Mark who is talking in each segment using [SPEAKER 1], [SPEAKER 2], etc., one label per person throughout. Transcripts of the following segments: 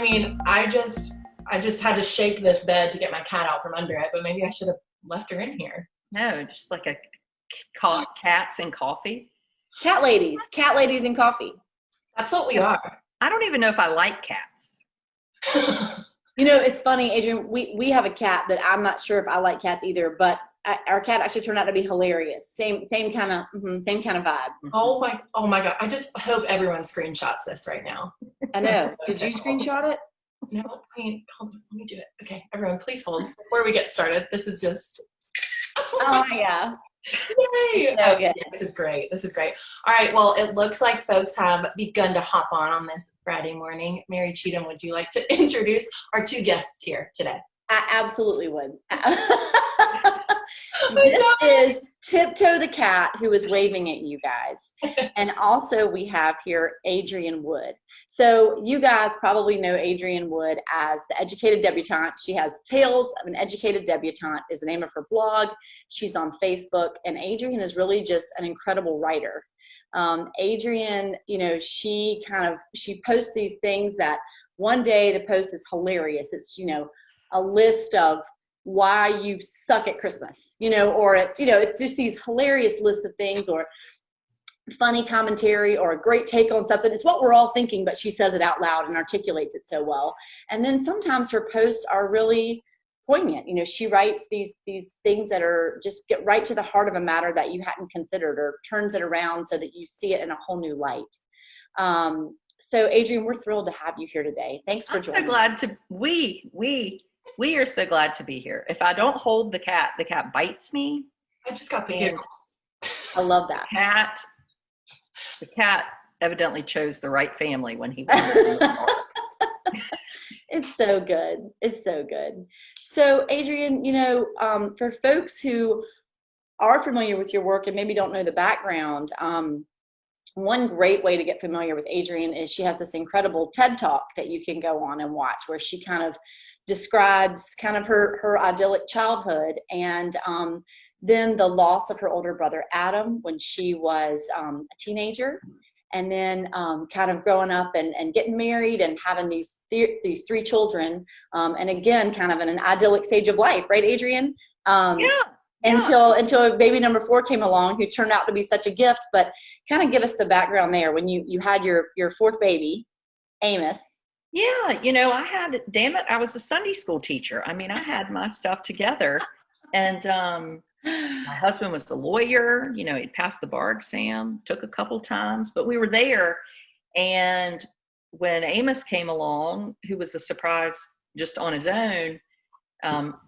[SPEAKER 1] mean, I just had to shake this bed to get my cat out from under it, but maybe I should have left her in here.
[SPEAKER 2] No, just like a cats and coffee.
[SPEAKER 3] Cat ladies and coffee.
[SPEAKER 1] That's what we are.
[SPEAKER 2] I don't even know if I like cats.
[SPEAKER 3] You know, it's funny, Adrian, we have a cat that I'm not sure if I like cats either, but our cat actually turned out to be hilarious. Same kind of vibe.
[SPEAKER 1] Oh my God. I just hope everyone screenshots this right now.
[SPEAKER 3] I know. Did you screenshot it?
[SPEAKER 1] No, hold on, let me do it. Okay, everyone, please hold before we get started. This is just.
[SPEAKER 3] Oh yeah.
[SPEAKER 1] Yay!
[SPEAKER 3] So good.
[SPEAKER 1] This is great. This is great. All right. Well, it looks like folks have begun to hop on this Friday morning. Mary Cheatham, would you like to introduce our two guests here today?
[SPEAKER 3] I absolutely would. This is Tiptoe the cat, who is waving at you guys. And also we have here Adrian Wood. So you guys probably know Adrian Wood as the Educated Debutante. She has Tales of an Educated Debutante is the name of her blog. She's on Facebook, and Adrian is really just an incredible writer. Adrian, you know, she posts these things that one day the post is hilarious. It's, you know, a list of why you suck at Christmas, you know, or it's, you know, it's just these hilarious lists of things, or funny commentary, or a great take on something. It's what we're all thinking, but she says it out loud and articulates it so well. And then sometimes her posts are really poignant. You know, she writes these things that are just get right to the heart of a matter that you hadn't considered, or turns it around so that you see it in a whole new light. So Adrian, we're thrilled to have you here today. Thanks for joining.
[SPEAKER 2] I'm so glad to, we are so glad to be here. If I don't hold the cat bites me.
[SPEAKER 1] I just got the giggles.
[SPEAKER 3] I love that.
[SPEAKER 2] The cat evidently chose the right family when he was.
[SPEAKER 3] It's so good. It's so good. So Adrian, you know, for folks who are familiar with your work and maybe don't know the background, one great way to get familiar with Adrian is she has this incredible TED Talk that you can go on and watch, where she kind of describes kind of her idyllic childhood, and then the loss of her older brother Adam when she was a teenager, and then kind of growing up and getting married and having these three children, and again kind of in an idyllic stage of life, right, Adrian?
[SPEAKER 2] Yeah.
[SPEAKER 3] Until baby number 4 came along, who turned out to be such a gift. But kind of give us the background there when you had your 4th baby, Amos.
[SPEAKER 2] Yeah, you know, I was a Sunday school teacher. I mean, I had my stuff together, and my husband was a lawyer. You know, he'd passed the bar exam, took a couple times, but we were there. And when Amos came along, who was a surprise just on his own,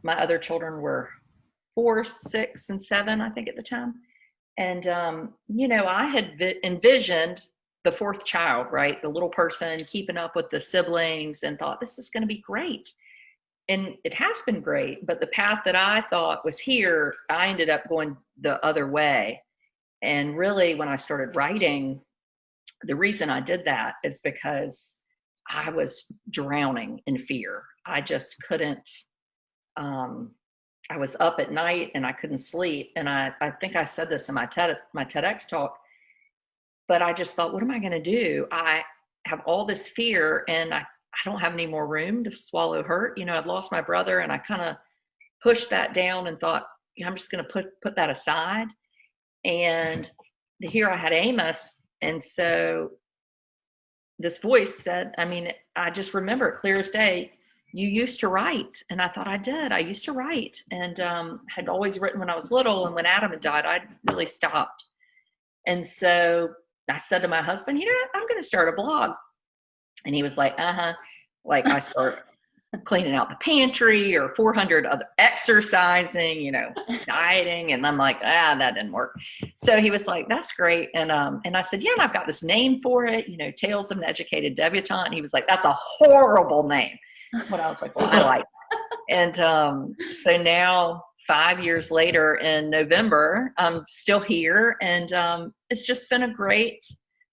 [SPEAKER 2] my other children were 4, 6, and 7, I think, at the time. And, you know, I had envisioned the 4th child, right? The little person keeping up with the siblings, and thought, this is going to be great. And it has been great. But the path that I thought was here, I ended up going the other way. And really, when I started writing, the reason I did that is because I was drowning in fear. I just couldn't, I was up at night and I couldn't sleep. And I think I said this in my TEDx talk, but I just thought, what am I going to do? I have all this fear, and I don't have any more room to swallow hurt. You know, I'd lost my brother, and I kind of pushed that down and thought, I'm just going to put that aside. And here I had Amos. And so this voice said, I mean, I just remember it clear as day. You used to write. And I thought, I did. I used to write, and had always written when I was little. And when Adam had died, I really stopped. And so I said to my husband, you know, I'm going to start a blog. And he was like, like I start cleaning out the pantry, or 400 other exercising, you know, dieting. And I'm like, that didn't work. So he was like, that's great. And I said, yeah, and I've got this name for it, you know, Tales of an Educated Debutante. And he was like, that's a horrible name. But I was like, well, I like it. And so now, 5 years later in November, I'm still here. And it's just been a great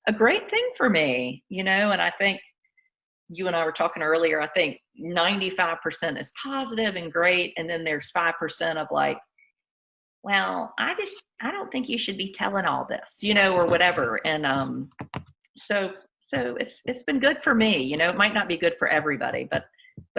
[SPEAKER 2] thing for me, you know. And I think you and I were talking earlier, I think 95% is positive and great. And then there's 5% of like, well, I don't think you should be telling all this, you know, or whatever. And so So it's been good for me. You know, it might not be good for everybody, but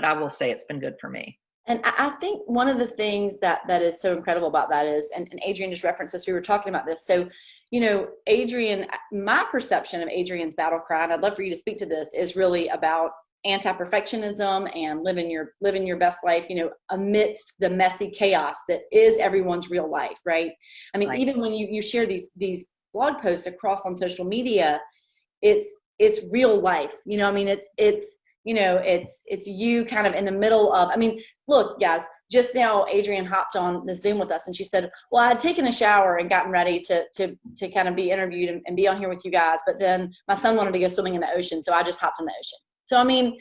[SPEAKER 2] I will say it's been good for me.
[SPEAKER 3] And I think one of the things that is so incredible about that is, and Adrian just referenced this, we were talking about this. So, you know, Adrian, my perception of Adrian's battle cry, and I'd love for you to speak to this, is really about anti-perfectionism and living your best life, you know, amidst the messy chaos that is everyone's real life, right? I mean,
[SPEAKER 2] Right.
[SPEAKER 3] even when you share these blog posts across on social media, it's real life. You know, I mean, it's you know, it's you kind of in the middle of, I mean, look, guys, just now Adrian hopped on the Zoom with us and she said, well, I had taken a shower and gotten ready to kind of be interviewed and be on here with you guys. But then my son wanted to go swimming in the ocean. So I just hopped in the ocean. So, I mean,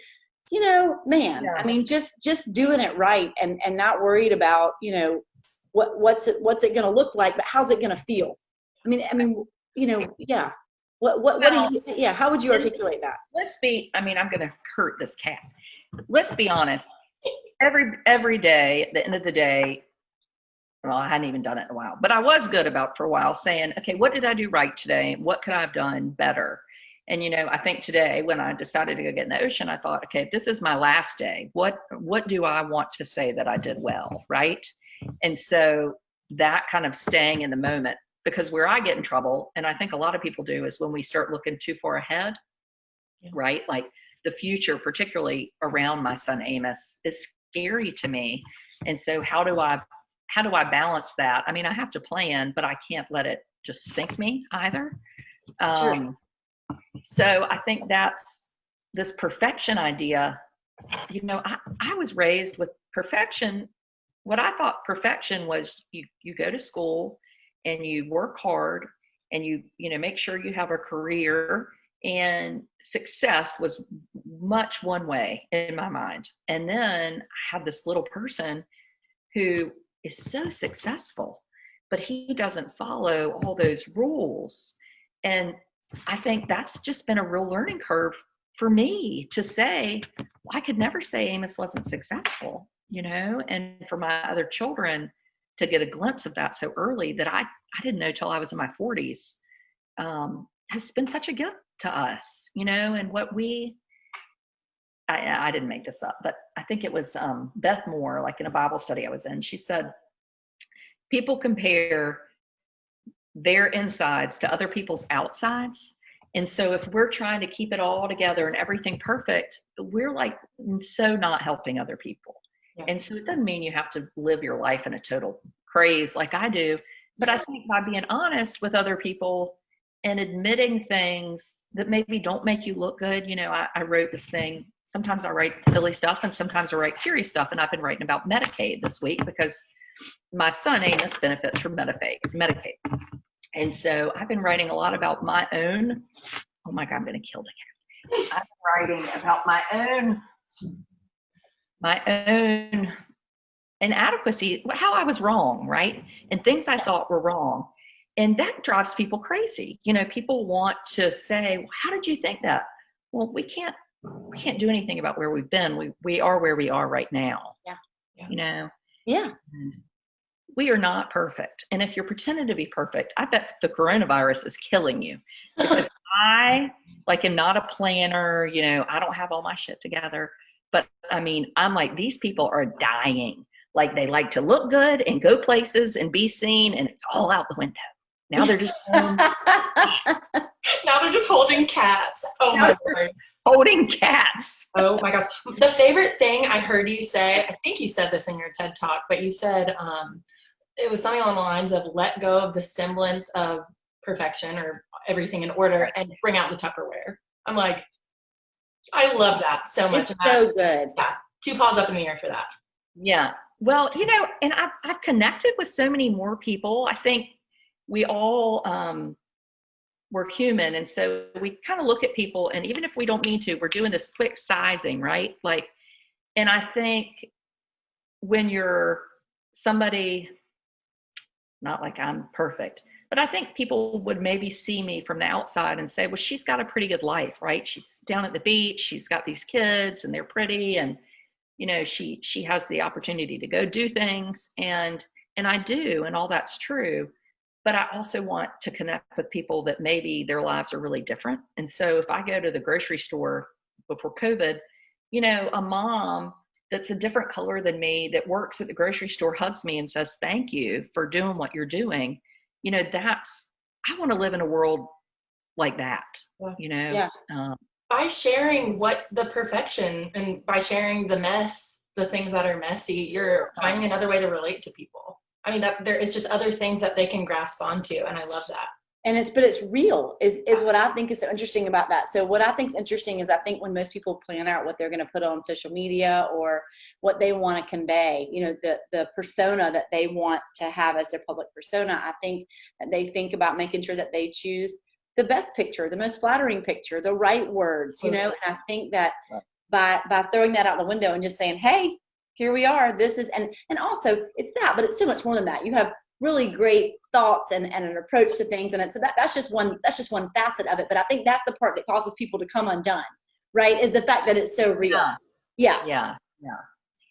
[SPEAKER 3] you know, man,
[SPEAKER 2] Yeah.
[SPEAKER 3] I mean, just doing it right and not worried about, you know, what's it going to look like, but how's it going to feel? I mean, you know, yeah. What do you, yeah, how would you articulate that?
[SPEAKER 2] I mean, I'm going to hurt this cat. Let's be honest. Every day, at the end of the day, well, I hadn't even done it in a while, but I was good about for a while saying, okay, what did I do right today? What could I have done better? And, you know, I think today when I decided to go get in the ocean, I thought, okay, this is my last day. What do I want to say that I did well, right? And so that kind of staying in the moment, because where I get in trouble, and I think a lot of people do, is when we start looking too far ahead, right? Like the future, particularly around my son Amos, is scary to me. And so how do I balance that? I mean, I have to plan, but I can't let it just sink me either.
[SPEAKER 3] Sure.
[SPEAKER 2] So I think that's this perfection idea. You know, I was raised with perfection. What I thought perfection was you go to school and you work hard and you know, make sure you have a career, and success was much one way in my mind. And then I have this little person who is so successful, but he doesn't follow all those rules. And I think that's just been a real learning curve for me to say, well, I could never say Amos wasn't successful, you know, and for my other children to get a glimpse of that so early that I didn't know till I was in my 40s, has been such a gift to us, you know. And what I didn't make this up, but I think it was Beth Moore, like in a Bible study I was in, she said, people compare their insides to other people's outsides. And so if we're trying to keep it all together and everything perfect, we're like so not helping other people. Yeah. And so it doesn't mean you have to live your life in a total craze like I do, but I think by being honest with other people and admitting things that maybe don't make you look good. You know, I wrote this thing. Sometimes I write silly stuff and sometimes I write serious stuff. And I've been writing about Medicaid this week because my son Amos benefits from Medicaid. And so I've been writing a lot about my own, oh my God, I'm going to kill the cat. I've been writing about my own inadequacy, how I was wrong, right? And things I thought were wrong. And that drives people crazy. You know, people want to say, well, how did you think that? Well, we can't do anything about where we've been. We are where we are right now.
[SPEAKER 3] Yeah.
[SPEAKER 2] You know?
[SPEAKER 3] Yeah.
[SPEAKER 2] We are not perfect. And if you're pretending to be perfect, I bet the coronavirus is killing you. Because I am not a planner, you know, I don't have all my shit together. But I mean, I'm like, these people are dying. Like they like to look good and go places and be seen, and it's all out the window. Now they're just
[SPEAKER 1] now they're just holding cats. Oh my Lord.
[SPEAKER 2] Holding cats.
[SPEAKER 1] Oh my gosh. The favorite thing I heard you say, I think you said this in your TED Talk, but you said it was something along the lines of let go of the semblance of perfection or everything in order and bring out the Tupperware. I'm like, I love that so much.
[SPEAKER 3] It's so good.
[SPEAKER 1] Yeah. 2 paws up in the air for that.
[SPEAKER 2] Yeah. Well, you know, and I've connected with so many more people. I think we all we're human, and so we kind of look at people, and even if we don't mean to, we're doing this quick sizing, right? Like, and I think when you're somebody, not like I'm perfect, but I think people would maybe see me from the outside and say, well, she's got a pretty good life, right? She's down at the beach, she's got these kids and they're pretty, and you know, she has the opportunity to go do things, and I do, and all that's true. but I also want to connect with people that maybe their lives are really different. And so if I go to the grocery store before COVID, a mom that's a different color than me that works at the grocery store hugs me and says, thank you for doing what you're doing. I want to live in a world like that,
[SPEAKER 3] Yeah.
[SPEAKER 1] By sharing what the perfection and by sharing the mess, the things that are messy, you're finding another way to relate to people. I mean, that there is just other things that they can grasp onto, and I love that.
[SPEAKER 3] And it's real is what I think is so interesting about that. So what I think is interesting is I think when most people plan out what they're going to put on social media or what they want to convey, the persona that they want to have as their public persona, I think that they think about making sure that they choose the best picture, the most flattering picture, the right words, and I think that by throwing that out the window and just saying, hey, here we are, this is, and also it's that, but it's so much more than that. You have really great thoughts and an approach to things, and that's just one facet of it. But I think that's the part that causes people to come undone, right? Is the fact that it's so real.
[SPEAKER 2] Yeah.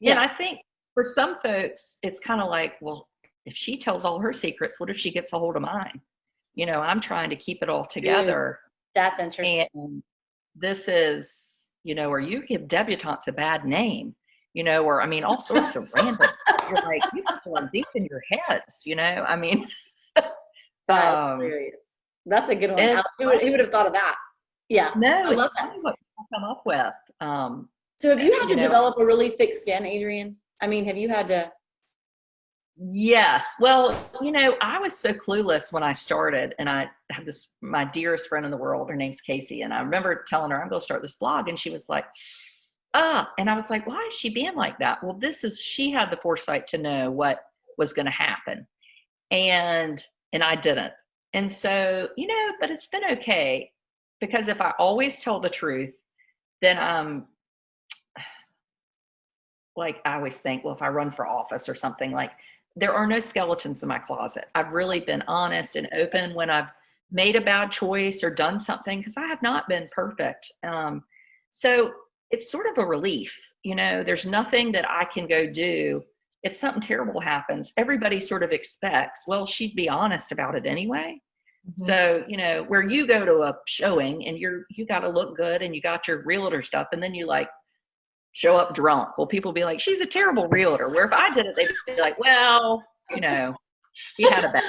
[SPEAKER 2] And I think for some folks, it's kind of like, well, if she tells all her secrets, what if she gets a hold of mine? I'm trying to keep it all together.
[SPEAKER 3] That's interesting.
[SPEAKER 2] And this is, or you give debutantes a bad name, or all sorts of random. You're like, you people are deep in your heads,
[SPEAKER 3] That's a good one. Who would have thought of that? Yeah.
[SPEAKER 2] No,
[SPEAKER 3] I love that.
[SPEAKER 2] What people come up with.
[SPEAKER 3] So have you had to develop a really thick skin, Adrian? Have you had to?
[SPEAKER 2] Yes. Well, I was so clueless when I started, and I have my dearest friend in the world, her name's Casey. And I remember telling her, I'm going to start this blog. And she was like, and I was like, why is she being like that? Well, she had the foresight to know what was going to happen. And I didn't. And so, but it's been okay, because if I always tell the truth, then like, I always think, well, if I run for office or something, like, there are no skeletons in my closet. I've really been honest and open when I've made a bad choice or done something, because I have not been perfect. So it's sort of a relief. There's nothing that I can go do. If something terrible happens, everybody sort of expects, well, she'd be honest about it anyway. Mm-hmm. So, where you go to a showing and you got to look good and you got your realtor stuff, and then you like show up drunk. Well, people be like, she's a terrible realtor. Where if I did it, they'd be like, well, he had a bad.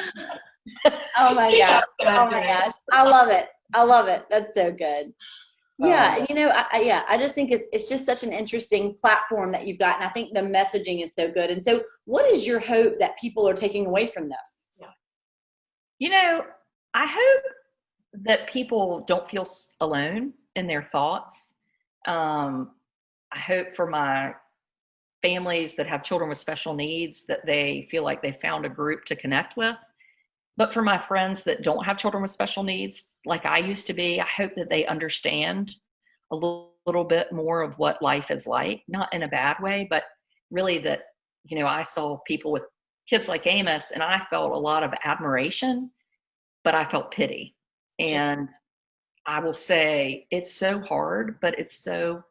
[SPEAKER 3] Oh my gosh. Oh my gosh. I love it. That's so good. Yeah. I just think it's just such an interesting platform that you've got. And I think the messaging is so good. And so what is your hope that people are taking away from this?
[SPEAKER 2] Yeah. I hope that people don't feel alone in their thoughts. I hope for my families that have children with special needs that they feel like they found a group to connect with. But for my friends that don't have children with special needs, like I used to be, I hope that they understand a little bit more of what life is like, not in a bad way, but really that, I saw people with kids like Amos, and I felt a lot of admiration, but I felt pity. And I will say it's so hard, but it's so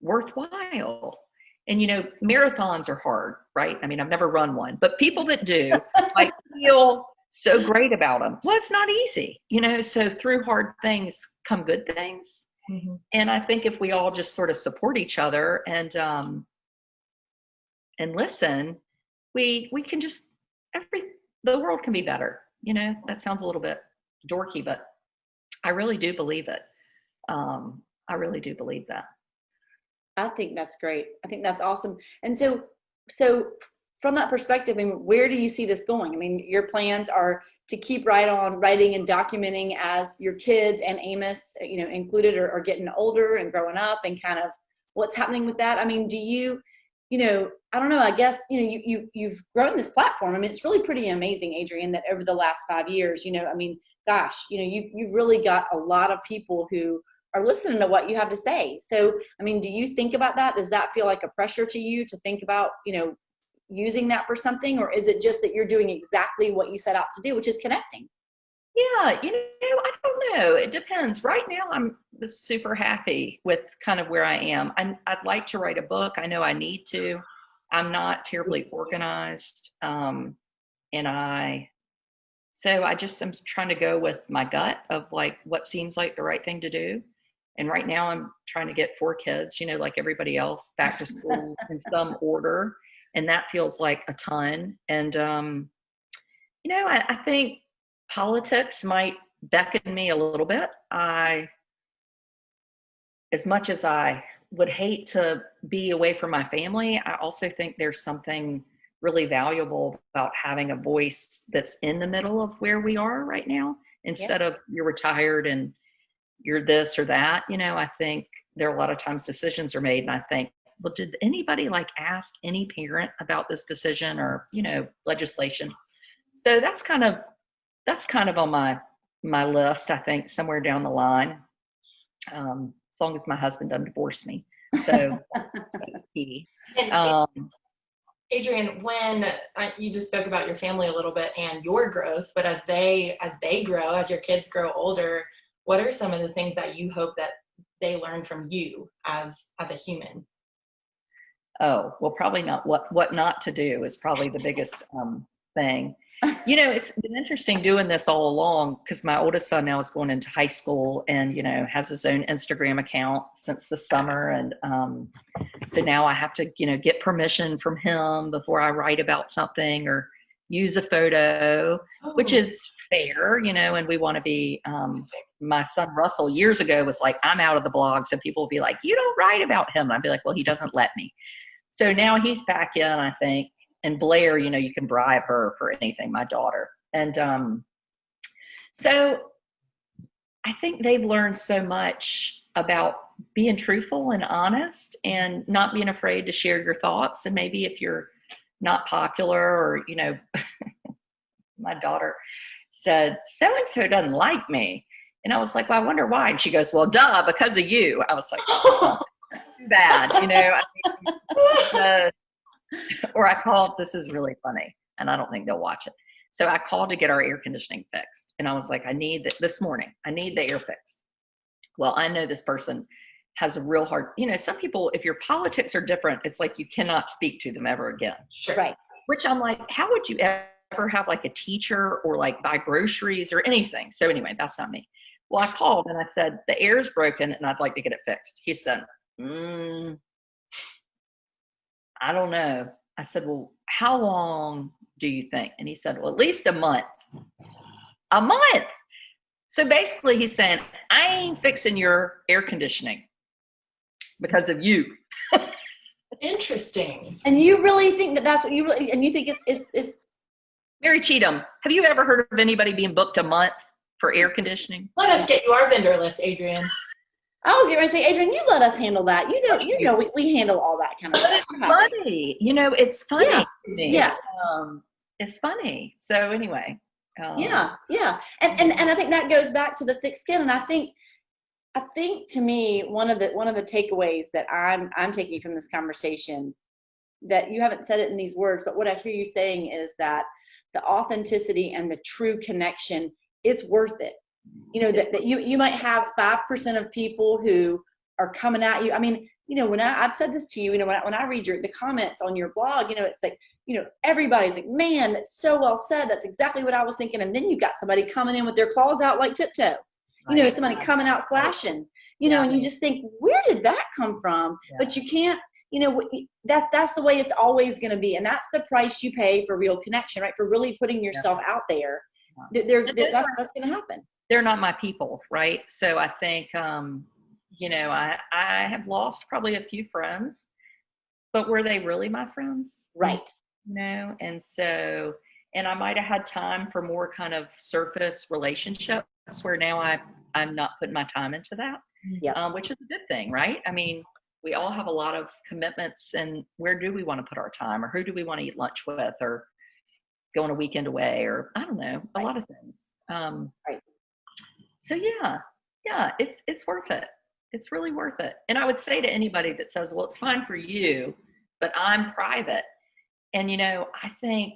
[SPEAKER 2] worthwhile. And marathons are hard, right? I've never run one, but people that do like feel so great about them. Well, it's not easy, so through hard things come good things. Mm-hmm. And I think if we all just sort of support each other and listen, we can just the world can be better. That sounds a little bit dorky, but I really do believe it. I really do believe that.
[SPEAKER 3] I think that's great. I think that's awesome. And so from that perspective, where do you see this going? Your plans are to keep writing and documenting as your kids and Amos, included are getting older and growing up, and kind of what's happening with that. Do you, I don't know, I guess, you've grown this platform. It's really pretty amazing, Adrian, that over the last 5 years, gosh, you've really got a lot of people who are listening to what you have to say. So, do you think about that? Does that feel like a pressure to you to think about, using that for something? Or is it just that you're doing exactly what you set out to do, which is connecting?
[SPEAKER 2] Yeah, I don't know. It depends. Right now, I'm super happy with kind of where I am. I'd like to write a book. I know I need to. I'm not terribly organized. And I So I just am trying to go with my gut of like what seems like the right thing to do. And right now I'm trying to get 4 kids, like everybody else, back to school in some order. And that feels like a ton. And, I think politics might beckon me a little bit. As much as I would hate to be away from my family, I also think there's something really valuable about having a voice that's in the middle of where we are right now, instead of you're retired and you're this or that. I think there are a lot of times decisions are made, and I think, well, did anybody ask any parent about this decision or, legislation? So that's kind of on my list, I think, somewhere down the line. As long as my husband doesn't divorce me. So that's key.
[SPEAKER 1] Adrian, when you just spoke about your family a little bit and your growth, but as they grow, as your kids grow older, what are some of the things that you hope that they learn from you as a human?
[SPEAKER 2] Oh, well, probably not what not to do is probably the biggest thing. It's been interesting doing this all along because my oldest son now is going into high school and, has his own Instagram account since the summer. And so now I have to, get permission from him before I write about something or use a photo, which is fair, and we want to be, my son Russell years ago was like, I'm out of the blog. So people will be like, you don't write about him. And I'd be like, well, he doesn't let me. So now he's back in, I think. And Blair, you can bribe her for anything, my daughter. And so I think they've learned so much about being truthful and honest and not being afraid to share your thoughts. And maybe if you're not popular or, my daughter said, so-and-so doesn't like me. And I was like, well, I wonder why. And she goes, well, duh, because of you. I was like, oh, too bad, or I called, this is really funny, and I don't think they'll watch it. So I called to get our air conditioning fixed. And I was like, this morning, I need the air fixed. Well, I know this person has a real hard, some people, if your politics are different, it's like you cannot speak to them ever again.
[SPEAKER 1] Sure.
[SPEAKER 2] Right. Which I'm like, how would you ever have a teacher or buy groceries or anything? So anyway, that's not me. Well, I called and I said, the air is broken and I'd like to get it fixed. He said, I don't know. I said, well, how long do you think? And he said, well, at least a month. A month. So basically he's saying, I ain't fixing your air conditioning because of you.
[SPEAKER 1] Interesting.
[SPEAKER 3] And you really think that's what you really, and you think it's
[SPEAKER 2] Mary Cheatham, have you ever heard of anybody being booked a month for air conditioning?
[SPEAKER 1] Let us get you our vendor list, Adrian.
[SPEAKER 3] I was going to say, Adrian, you let us handle that. We handle all that kind of stuff.
[SPEAKER 2] It's funny. It's funny.
[SPEAKER 3] Yeah.
[SPEAKER 2] To me.
[SPEAKER 3] Yeah.
[SPEAKER 2] It's funny. So anyway.
[SPEAKER 3] Yeah. And I think that goes back to the thick skin. And I think to me, one of the takeaways that I'm taking from this conversation, that you haven't said it in these words, but what I hear you saying is that the authenticity and the true connection, it's worth it. That you might have 5% of people who are coming at you. I mean, when I've said this to you, when I read the comments on your blog, it's like, everybody's like, man, that's so well said. That's exactly what I was thinking. And then you got somebody coming in with their claws out like tiptoe, somebody coming out slashing, and you just think, where did that come from? Yeah. But you can't, that's the way it's always going to be. And that's the price you pay for real connection, right? For really putting yourself out there. That's going to happen.
[SPEAKER 2] They're not my people, right? So I think, I have lost probably a few friends, but were they really my friends?
[SPEAKER 3] Right.
[SPEAKER 2] And so, and I might have had time for more kind of surface relationships where now I'm not putting my time into that, which is a good thing, right? I mean, we all have a lot of commitments, and where do we want to put our time, or who do we want to eat lunch with, or go on a weekend away, or I don't know, a lot of things.
[SPEAKER 3] Right.
[SPEAKER 2] So yeah, it's worth it. It's really worth it. And I would say to anybody that says, well, it's fine for you, but I'm private. And, I think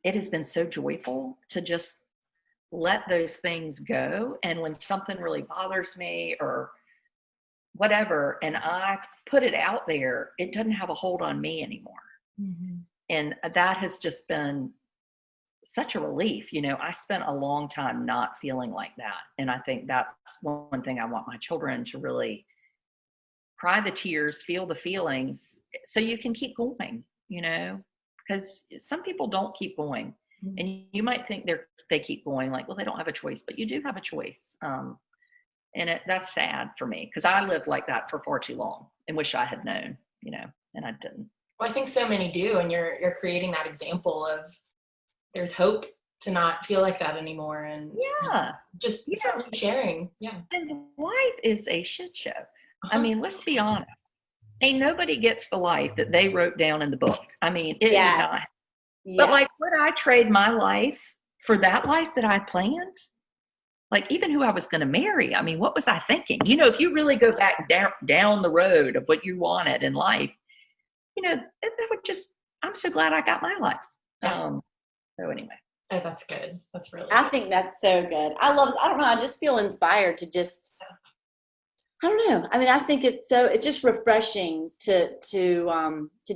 [SPEAKER 2] it has been so joyful to just let those things go. And when something really bothers me or whatever, and I put it out there, it doesn't have a hold on me anymore. Mm-hmm. And that has just been such a relief. You know, I spent a long time not feeling like that. And I think that's one thing I want my children to really cry the tears, feel the feelings, so you can keep going, you know, because some people don't keep going. And you might think they keep going like, well, they don't have a choice, but you do have a choice. And that's sad for me, because I lived like that for far too long and wish I had known, you know, and I didn't.
[SPEAKER 1] Well, I think so many do, and you're creating that example of there's hope to not feel like that anymore, and just somebody sharing. Yeah.
[SPEAKER 2] And life is a shit show. I mean, let's be honest. Ain't nobody gets the life that they wrote down in the book. I mean, it is not. But like, would I trade my life for that life that I planned? Like, even who I was going to marry. I mean, what was I thinking? You know, if you really go back down the road of what you wanted in life, you know, that would just, I'm so glad I got my life. So anyway.
[SPEAKER 1] Oh, that's good. That's really
[SPEAKER 3] I
[SPEAKER 1] good.
[SPEAKER 3] think that's so good. I don't know. I just feel inspired to just, I don't know. I mean, I think it's just refreshing to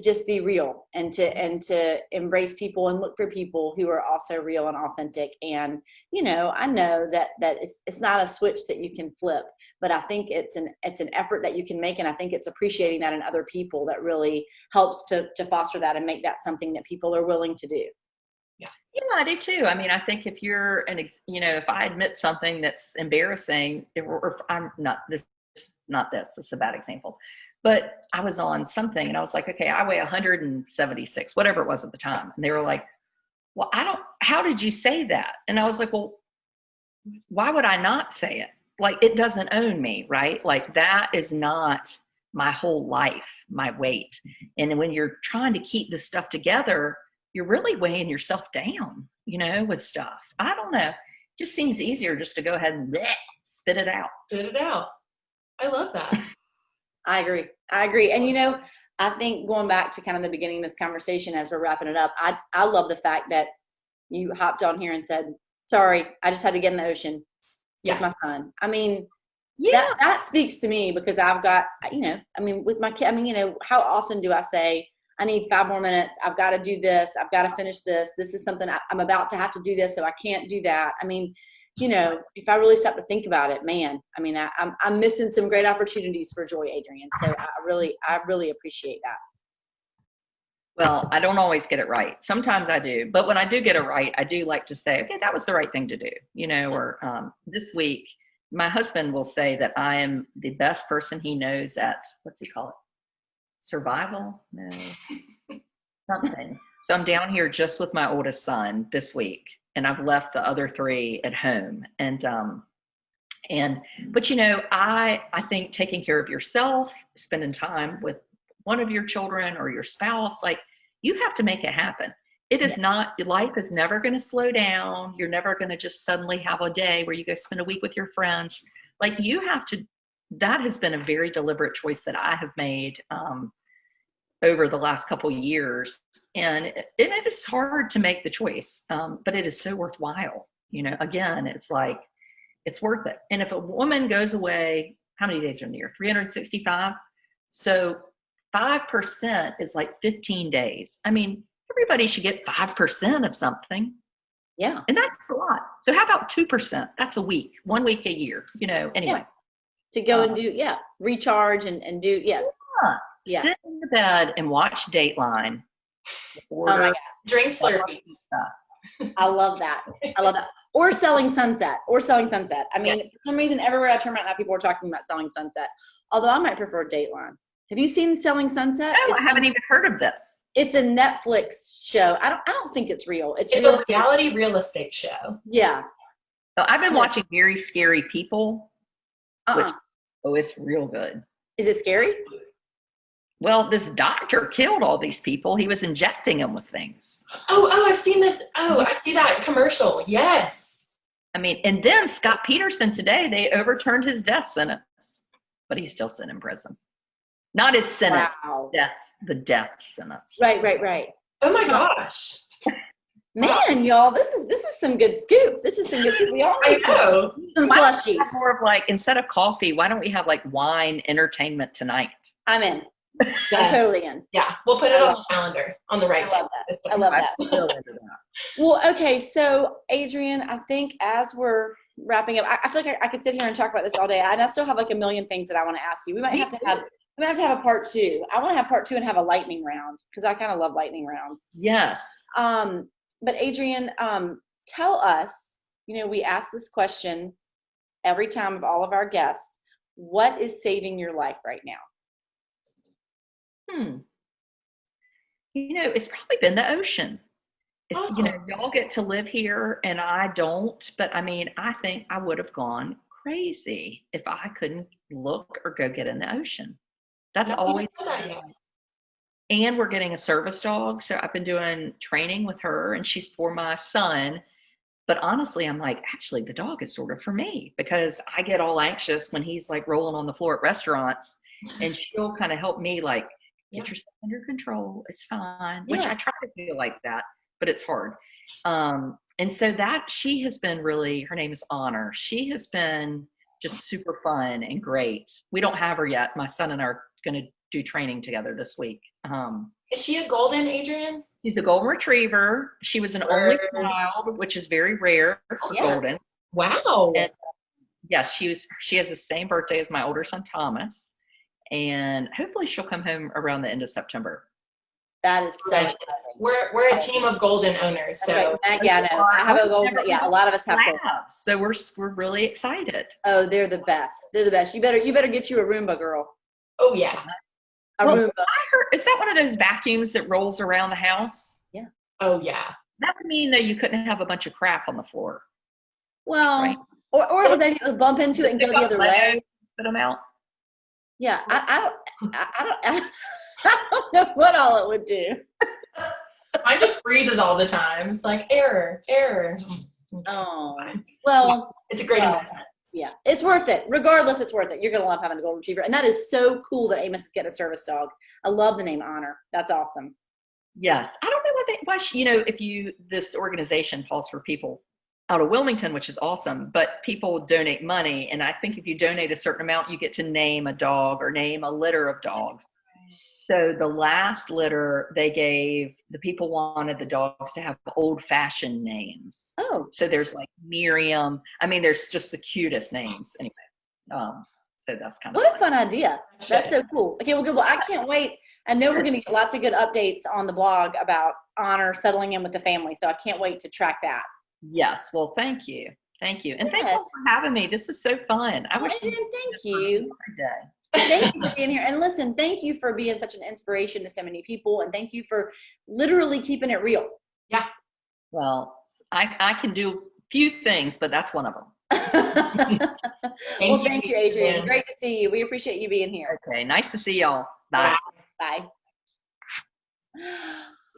[SPEAKER 3] just be real and to embrace people and look for people who are also real and authentic. And, you know, I know that it's not a switch that you can flip, but I think it's an effort that you can make. And I think it's appreciating that in other people that really helps to foster that and make that something that people are willing to do.
[SPEAKER 2] Yeah, I do too. I mean, I think if you're if I admit something that's embarrassing, or I'm not this is a bad example, but I was on something and I was like, okay, I weigh 176, whatever it was at the time. And they were like, well, how did you say that? And I was like, well, why would I not say it? Like, it doesn't own me, right? Like, that is not my whole life, my weight. And when you're trying to keep this stuff together, you're really weighing yourself down, you know, with stuff. I don't know. It just seems easier just to go ahead and spit it out.
[SPEAKER 1] Spit it out. I love that.
[SPEAKER 3] I agree. And, you know, I think going back to kind of the beginning of this conversation as we're wrapping it up, I love the fact that you hopped on here and said, sorry, I just had to get in the ocean with my son. I mean, that speaks to me, because I've got, you know, I mean, with my kid, I mean, you know, how often do I say, I need 5 more minutes. I've got to do this. I've got to finish this. This is something I'm about to have to do this, so I can't do that. I mean, you know, if I really stop to think about it, man, I mean, I'm missing some great opportunities for joy, Adrian. So I really appreciate that.
[SPEAKER 2] Well, I don't always get it right. Sometimes I do, but when I do get it right, I do like to say, okay, that was the right thing to do, you know. Or this week, my husband will say that I am the best person he knows at, what's he call it? Survival? No, something. So I'm down here just with my oldest son this week, and I've left the other 3 at home. But you know, I think taking care of yourself, spending time with one of your children or your spouse, like, you have to make it happen. It is not, life is never going to slow down. You're never going to just suddenly have a day where you go spend a week with your friends. Like, you have to, that has been a very deliberate choice that I have made over the last couple of years. And it is hard to make the choice, but it is so worthwhile. You know, again, it's like, it's worth it. And if a woman goes away, how many days are in the year? 365. So 5% is like 15 days. I mean, everybody should get 5% of something.
[SPEAKER 3] Yeah.
[SPEAKER 2] And that's a lot. So how about 2%? That's a week, 1 week a year, you know, anyway.
[SPEAKER 3] Yeah. To go and do, recharge and do,
[SPEAKER 2] Yeah. Sit in the bed and watch Dateline.
[SPEAKER 3] Oh my God.
[SPEAKER 1] Drink Slurpees.
[SPEAKER 3] I love that. Or Selling Sunset. I mean, for some reason, everywhere I turn right now, people are talking about Selling Sunset. Although I might prefer Dateline. Have you seen Selling Sunset?
[SPEAKER 2] No, I haven't even heard of this.
[SPEAKER 3] It's a Netflix show. I don't think it's real. It's
[SPEAKER 1] a reality real estate show.
[SPEAKER 3] Yeah.
[SPEAKER 2] So I've been watching Very Scary People, which, it's real good.
[SPEAKER 3] Is it scary?
[SPEAKER 2] Well, this doctor killed all these people. He was injecting them with things.
[SPEAKER 1] Oh, I've seen this. Oh, I see that commercial. Yes.
[SPEAKER 2] I mean, and then Scott Peterson today, they overturned his death sentence, but he's still sitting in prison. Not his sentence, the death sentence.
[SPEAKER 3] Right.
[SPEAKER 1] Oh my gosh.
[SPEAKER 3] Man, y'all, this is some good scoop. We all need some slushies.
[SPEAKER 2] More of like, instead of coffee, why don't we have like wine entertainment tonight?
[SPEAKER 3] I'm in. I'm totally in.
[SPEAKER 1] Yeah, we'll put it on the calendar on the right.
[SPEAKER 3] I love that. I love that. Well, okay, so Adrian, I think as we're wrapping up, I feel like I could sit here and talk about this all day, and I still have like a million things that I want to ask you. We might have to have a part 2. I want to have part 2 and have a lightning round because I kind of love lightning rounds.
[SPEAKER 2] Yes.
[SPEAKER 3] But Adrian, tell us, we ask this question every time of all of our guests, what is saving your life right now?
[SPEAKER 2] It's probably been the ocean. Y'all get to live here and I don't, but I think I would have gone crazy if I couldn't look or go get in the ocean. That's always. And we're getting a service dog. So I've been doing training with her and she's for my son. But honestly, I'm like, actually, the dog is sort of for me because I get all anxious when he's like rolling on the floor at restaurants and she'll kind of help me like, get yourself under control. It's fine, which I try to feel like that, but it's hard. And so that she has been really, her name is Honor. She has been just super fun and great. We don't have her yet. My son and I are going to do training together this week.
[SPEAKER 1] Is she a golden, Adrian?
[SPEAKER 2] She's a golden retriever. She was an only child, which is very rare for golden.
[SPEAKER 1] Wow.
[SPEAKER 2] And, yes, she has the same birthday as my older son, Thomas. And hopefully she'll come home around the end of September.
[SPEAKER 3] That is so exciting.
[SPEAKER 1] We're a team of golden owners. So
[SPEAKER 3] yeah, no, I have a golden. Yeah, a lot of us have golden.
[SPEAKER 2] So we're really excited.
[SPEAKER 3] Oh, they're the best. They're the best. You better get you a Roomba, girl.
[SPEAKER 1] Oh yeah.
[SPEAKER 3] Roomba.
[SPEAKER 2] I heard, is that one of those vacuums that rolls around the house?
[SPEAKER 3] Yeah.
[SPEAKER 1] Oh yeah.
[SPEAKER 2] That would mean that you couldn't have a bunch of crap on the floor.
[SPEAKER 3] Well,
[SPEAKER 2] right?
[SPEAKER 3] or then you bump into it and go the other way.
[SPEAKER 2] Spit them out.
[SPEAKER 3] Yeah, I don't know what all it would do.
[SPEAKER 1] Mine just freezes all the time. It's like error.
[SPEAKER 3] Oh, well,
[SPEAKER 1] it's a great investment.
[SPEAKER 3] Yeah, it's worth it. Regardless, it's worth it. You're gonna love having a golden retriever, and that is so cool that Amos is getting a service dog. I love the name Honor. That's awesome.
[SPEAKER 2] Yes, I don't know if this organization calls for people out of Wilmington, which is awesome, but people donate money, and I think if you donate a certain amount, you get to name a dog or name a litter of dogs. So the last litter the people wanted the dogs to have old-fashioned names.
[SPEAKER 3] Oh.
[SPEAKER 2] So there's like Miriam. There's just the cutest names anyway. So that's kind of
[SPEAKER 3] what a fun idea. That's so cool. Okay, well, good. Well, I can't wait. I know we're going to get lots of good updates on the blog about Honor settling in with the family, so I can't wait to track that.
[SPEAKER 2] Yes. Well, thank you. Thank you. And thank you for having me. This is so fun. I wish
[SPEAKER 3] thank you.
[SPEAKER 2] Every day.
[SPEAKER 3] Thank you for being here. And listen, thank you for being such an inspiration to so many people. And thank you for literally keeping it real.
[SPEAKER 1] Yeah.
[SPEAKER 2] Well, I can do a few things, but that's one of them.
[SPEAKER 3] Well, thank you, Adrian. Yeah. Great to see you. We appreciate you being here.
[SPEAKER 2] Okay. Nice to see y'all. Bye.
[SPEAKER 3] Bye.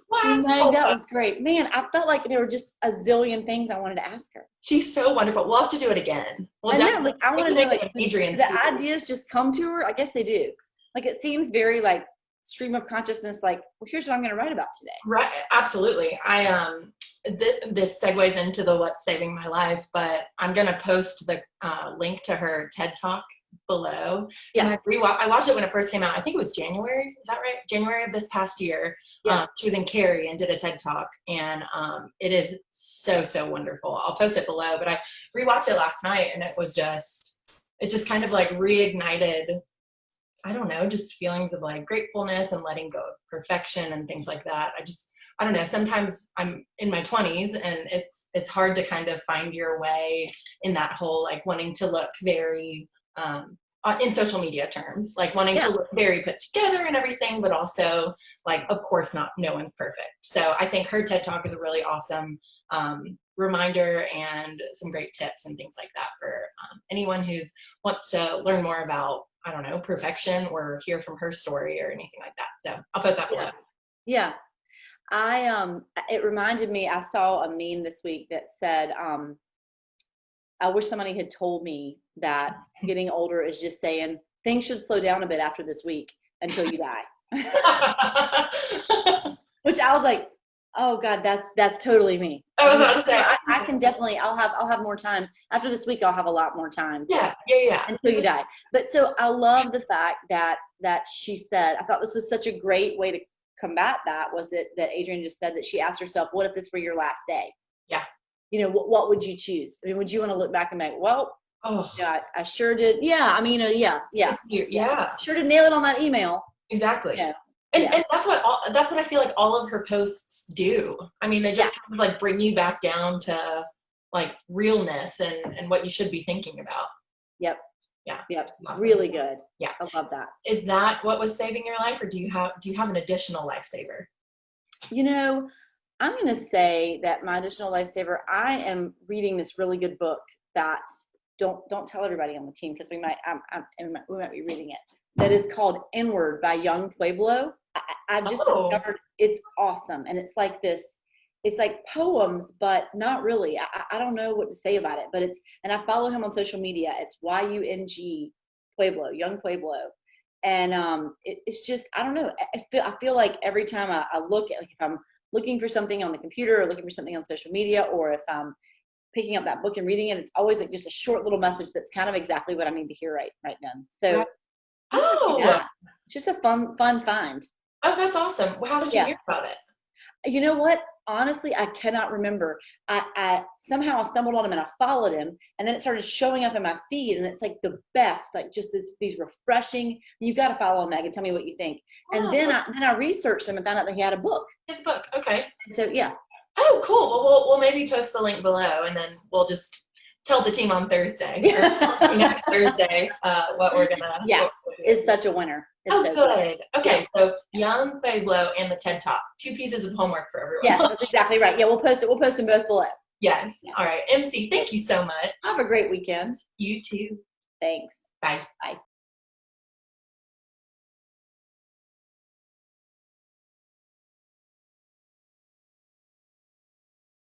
[SPEAKER 3] Wow. That was great. Man, I felt like there were just a zillion things I wanted to ask her.
[SPEAKER 1] She's so wonderful. We'll have to do it again.
[SPEAKER 3] I want to know, like, Adrian, the ideas just come to her. I guess they do. Like, it seems very, like, stream of consciousness, like, well, here's what I'm going to write about today.
[SPEAKER 1] Right. Absolutely. This segues into the what's saving my life, but I'm going to post the link to her TED Talk below. Yeah. And I watched it when it first came out. I think it was January. Is that right? January of this past year. Yeah. She was in Cary and did a TED Talk, and it is so wonderful. I'll post it below, but I rewatched it last night, and it just kind of like reignited, I don't know, just feelings of like gratefulness and letting go of perfection and things like that. I don't know, sometimes I'm in my 20s and it's hard to kind of find your way in that whole, like, wanting to look very in social media terms, like wanting to look very put together and everything, but also, like, of course no one's perfect. So I think her TED Talk is a really awesome reminder and some great tips and things like that for anyone who wants to learn more about, I don't know, perfection or hear from her story or anything like that. So I'll post that below.
[SPEAKER 3] Yeah. It reminded me, I saw a meme this week that said, I wish somebody had told me that getting older is just saying things should slow down a bit after this week until you die. Which I was like, oh God, that's totally me.
[SPEAKER 1] I was about to say.
[SPEAKER 3] I can definitely. I'll have more time after this week. I'll have a lot more time.
[SPEAKER 1] Yeah.
[SPEAKER 3] Until you die. But so I love the fact that she said. I thought this was such a great way to combat that. Was that Adrian just said that she asked herself, "What if this were your last day?"
[SPEAKER 1] Yeah.
[SPEAKER 3] You know, what would you choose? I mean, would you want to look back and be like, well,
[SPEAKER 1] Oh.
[SPEAKER 3] yeah, I sure did. Yeah. I mean, yeah. Sure did nail it on that email.
[SPEAKER 1] Exactly.
[SPEAKER 3] Yeah.
[SPEAKER 1] And that's what I feel like all of her posts do. I mean, they just kind of like bring you back down to like realness and what you should be thinking about.
[SPEAKER 3] Yep.
[SPEAKER 1] Yeah.
[SPEAKER 3] Yep.
[SPEAKER 1] Awesome.
[SPEAKER 3] Really good.
[SPEAKER 1] Yeah.
[SPEAKER 3] I love that.
[SPEAKER 1] Is that what was saving your life, or do you have an additional lifesaver?
[SPEAKER 3] You know, I'm going to say that my additional lifesaver, I am reading this really good book that don't tell everybody on the team because we might be reading it. That is called Inward by Young Pueblo. I've just discovered it's awesome. And it's like this, it's like poems, but not really. I don't know what to say about it, but and I follow him on social media. It's YUNG Pueblo, Young Pueblo. And it's just, I don't know. I feel like every time I look at, like if I'm looking for something on the computer or looking for something on social media, or if I'm picking up that book and reading it, it's always like just a short little message that's kind of exactly what I need to hear right then. So it's just a fun find.
[SPEAKER 1] Oh, that's awesome. Well, how did you hear about it?
[SPEAKER 3] You know what? Honestly, I cannot remember. I somehow stumbled on him and I followed him, and then it started showing up in my feed, and it's like the best, like just these refreshing. You got to follow him, Meg, and tell me what you think. And then I researched him and found out that he had a book.
[SPEAKER 1] His book, okay.
[SPEAKER 3] And so yeah.
[SPEAKER 1] Oh, cool. Well, we'll maybe post the link below, and then we'll just tell the team on Thursday, next Thursday, what we're gonna.
[SPEAKER 3] Yeah, it's such a winner. It's so
[SPEAKER 1] good. Okay, so Young Pueblo and the TED Talk, 2 pieces of homework for everyone.
[SPEAKER 3] Yes, that's exactly right. Yeah, we'll post it. We'll post them both below.
[SPEAKER 1] Yes. All right, MC, thank you so much.
[SPEAKER 3] Have a great weekend.
[SPEAKER 1] You too.
[SPEAKER 3] Thanks.
[SPEAKER 1] Bye.
[SPEAKER 3] Bye.